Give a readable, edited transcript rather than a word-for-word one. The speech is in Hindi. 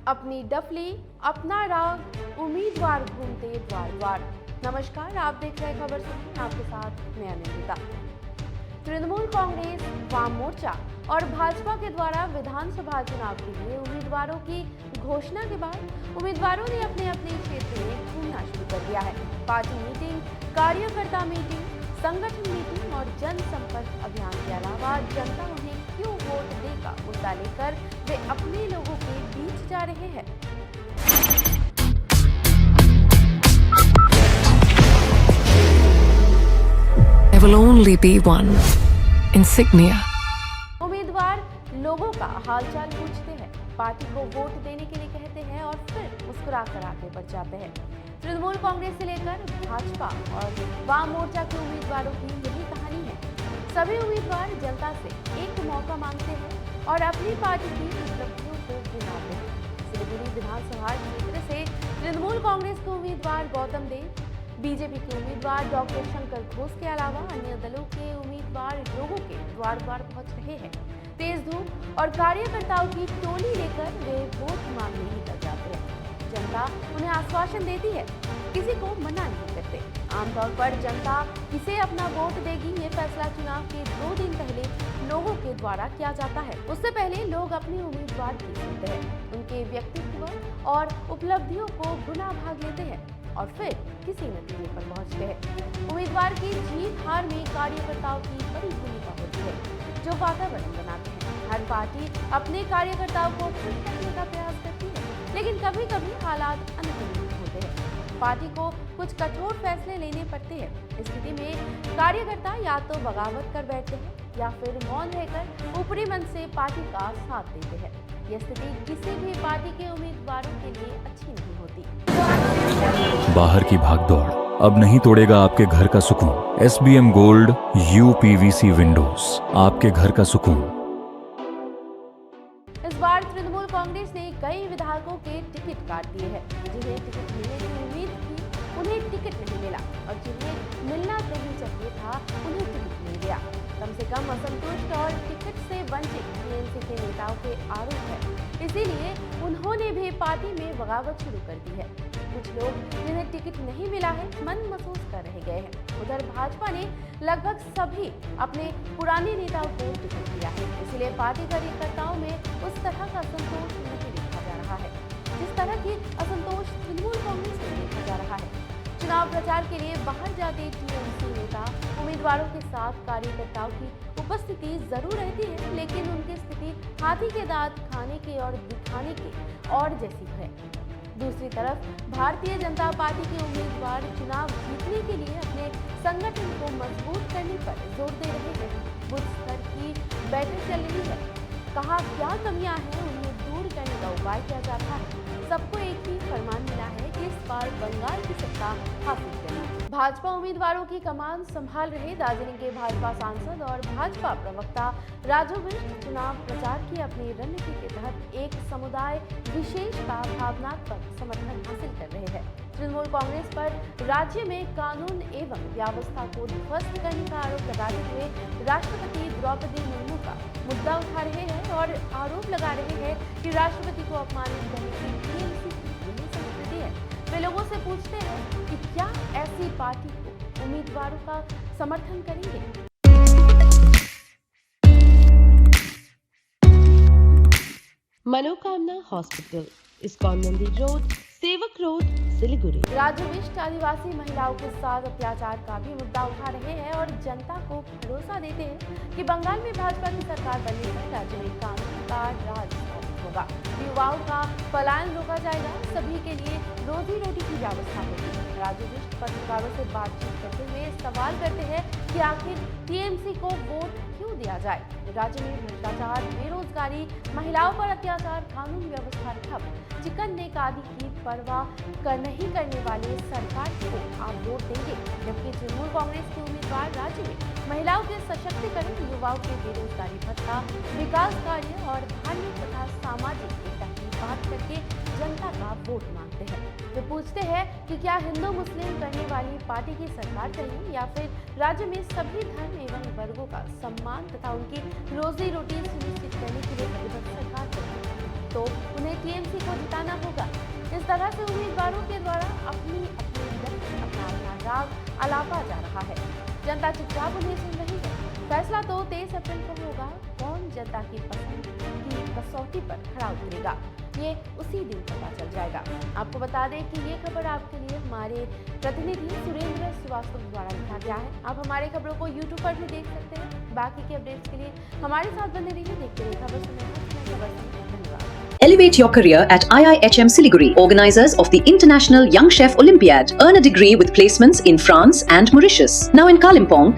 अपनी डफली अपना राग उम्मीदवार घूमते द्वार द्वार। नमस्कार, आप देख रहे खबर सुनिए, आपके साथ मैं अनिंदिता। तृणमूल कांग्रेस, वाम मोर्चा और भाजपा के द्वारा विधानसभा चुनाव के लिए उम्मीदवारों की घोषणा के बाद उम्मीदवारों ने अपने अपने क्षेत्र में घूमना शुरू कर दिया है। पार्टी मीटिंग, कार्यकर्ता मीटिंग, संगठन मीटिंग और जनसंपर्क अभियान के अलावा जनता उन्हें क्यों वोट देगा मुद्दा लेकर वे अपने लोगों के बीच जा रहे हैं। There will only be one insignia. उम्मीदवार लोगों का हालचाल पूछते हैं, पार्टी को वोट देने के लिए कहते हैं और फिर मुस्कुराकर आगे बढ़ जाते हैं। तृणमूल कांग्रेस से लेकर भाजपा और वाम मोर्चा के उम्मीदवारों की यही कहानी है। सभी उम्मीदवार जनता से एक मौका मांगते हैं और अपनी पार्टी की उपलब्धियों को गिनाते हैं। सिलीगुड़ी विधानसभा क्षेत्र से तृणमूल कांग्रेस के उम्मीदवार गौतम देव, बीजेपी के उम्मीदवार डॉक्टर शंकर घोष के अलावा अन्य दलों के उम्मीदवार लोगों के द्वार द्वार पहुंच रहे हैं। तेज धूप और कार्यकर्ताओं की टोली लेकर वे वोट मांगने निकल जाते हैं। जनता उन्हें आश्वासन देती है, किसी को मना नहीं करते। आमतौर पर जनता किसे अपना वोट देगी ये फैसला चुनाव के 2 दिन पहले लोगों के द्वारा किया जाता है। उससे पहले लोग अपने उम्मीदवार की सुनते हैं, उनके व्यक्तित्व और उपलब्धियों को गुना भाग लेते हैं और फिर किसी नतीजे पर पहुंचते हैं। उम्मीदवार की जीत हार में कार्यकर्ताओं की बड़ी भूमिका होती है, जो वातावरण बनाते हैं। हर पार्टी अपने कार्यकर्ताओं को खुश रखने का प्रयास करती है, लेकिन कभी कभी हालात अनुकूल होते हैं। पार्टी को कुछ कठोर फैसले लेने पड़ते हैं। इस स्थिति में कार्यकर्ता या तो बगावत कर बैठते हैं या फिर मौन रहकर ऊपरी मन से पार्टी का साथ देते हैं। यह स्थिति किसी भी पार्टी के उम्मीदवारों के लिए अच्छी नहीं होती। बाहर की भागदौड़ अब नहीं तोड़ेगा आपके घर का सुकून। SBM गोल्ड UPVC विंडोज, आपके घर का सुकून। इस बार तृणमूल कांग्रेस ने कई विधायकों के टिकट काट दिए हैं। जिन्हें टिकट मिलने की उम्मीद थी उन्हें टिकट नहीं मिला और जिन्हें मिलना नहीं चाहिए था उन्हें टिकट मिल गया। कम से कम असंतुष्ट और टिकट से वंचित TMC के नेताओं के आरोप है, इसीलिए उन्होंने भी पार्टी में बगावत शुरू कर दी है। कुछ लोग जिन्हें टिकट नहीं मिला है मन महसूस कर रह गए हैं। उधर भाजपा ने लगभग सभी अपने पुराने नेताओं को टिकट दिया है, इसीलिए पार्टी कार्यकर्ताओं में उस तरह का असंतोष नहीं देखा जा रहा है जिस तरह की असंतोष तृणमूल कांग्रेस में देखा जा रहा है। चुनाव प्रचार के लिए बाहर जाते TMC नेता उम्मीदवारों के साथ कार्यकर्ताओं की उपस्थिति जरूर रहती है, लेकिन उनकी स्थिति हाथी के दांत खाने के और दिखाने के और जैसी है। दूसरी तरफ भारतीय जनता पार्टी के उम्मीदवार चुनाव जीतने के लिए अपने संगठन को मजबूत करने पर जोर दे रहे हैं। बूथ स्तर की बैठक चल रही है, कहाँ क्या कमियां हैं उन्हें दूर करने का उपाय किया जा रहा है। सबको एक ही फरमान मिला है कि इस बार बंगाल की सत्ता हासिल करना। भाजपा उम्मीदवारों की कमान संभाल रहे दार्जिलिंग के भाजपा सांसद और भाजपा प्रवक्ता राजू बिष्ट चुनाव प्रचार की अपनी रणनीति के तहत एक समुदाय विशेष का भावनात्मक समर्थन हासिल कर रहे हैं। तृणमूल कांग्रेस पर राज्य में कानून एवं व्यवस्था को ध्वस्त करने का आरोप लगाते हुए राष्ट्रपति द्रौपदी मुर्मू का मुद्दा उठा रहे हैं और आरोप लगा रहे हैं कि राष्ट्रपति को अपमानित करने की TMC की यही संस्कृति है। वे लोगों से पूछते हैं कि क्या ऐसी पार्टी को उम्मीदवारों का समर्थन करेंगे। मनोकामना हॉस्पिटल, इस्कॉन मंदिर रोड, सेवक रोड, सिलीगुड़ी। राजू बिष्ट आदिवासी महिलाओं के साथ अत्याचार का भी मुद्दा उठा रहे हैं और जनता को भरोसा देते हैं कि बंगाल में भाजपा की सरकार बनने पर राज्य में कानून का राज स्थापित होगा, युवाओं का पलायन रोका जाएगा, सभी के लिए रोजी रोटी की व्यवस्था होगी। राजू बिष्ट पत्रकारों से बातचीत करते हुए सवाल करते हैं कि आखिर TMC को वोट क्यों दिया जाए। राज्य में भ्रष्टाचार, बेरोजगारी, महिलाओं पर अत्याचार, कानून व्यवस्था ठप, चिकन नेक आदि की परवाह नहीं करने वाले सरकार को आप वोट देंगे, जबकि तृणमूल कांग्रेस के उम्मीदवार राज्य में महिलाओं के सशक्तिकरण, युवाओं के बेरोजगारी भत्ता, विकास कार्य और धार्मिक तथा सामाजिक एकता की बात करके जनता का वोट मांगते हैं। वे पूछते हैं कि क्या हिंदू मुस्लिम करने वाली पार्टी की सरकार चाहिए या फिर राज्य में सभी धर्म एवं वर्गों का सम्मान तथा उनकी रोजी रोटी सुनिश्चित करने के लिए प्रतिबद्ध सरकार चाहिए। तो उन्हें टीएमसी को जिताना होगा। इस तरह से उम्मीदवारों के द्वारा अपना राग अलापा जा रहा है। जनता चुपचाप उन्हें सुन रही है। फैसला तो 23 अप्रैल को होगा। कौन जनता की पसंद की कसौटी पर खड़ा उतरेगा, ये उसी दिन पता चल जाएगा। आपको बता दें कि ये खबर आपके लिए हमारे प्रतिनिधि सुरेंद्र श्रीवास्तव द्वारा लिखा गया है। आप हमारे खबरों को YouTube पर भी देख सकते हैं। बाकी के अपडेट्स के लिए हमारे साथ बने रहिए। देखते रहिए खबर समय। Elevate your career at IIHM Siliguri, organizers of the International Young Chef Olympiad. Earn a degree with placements in France and Mauritius. Now in Kalimpong,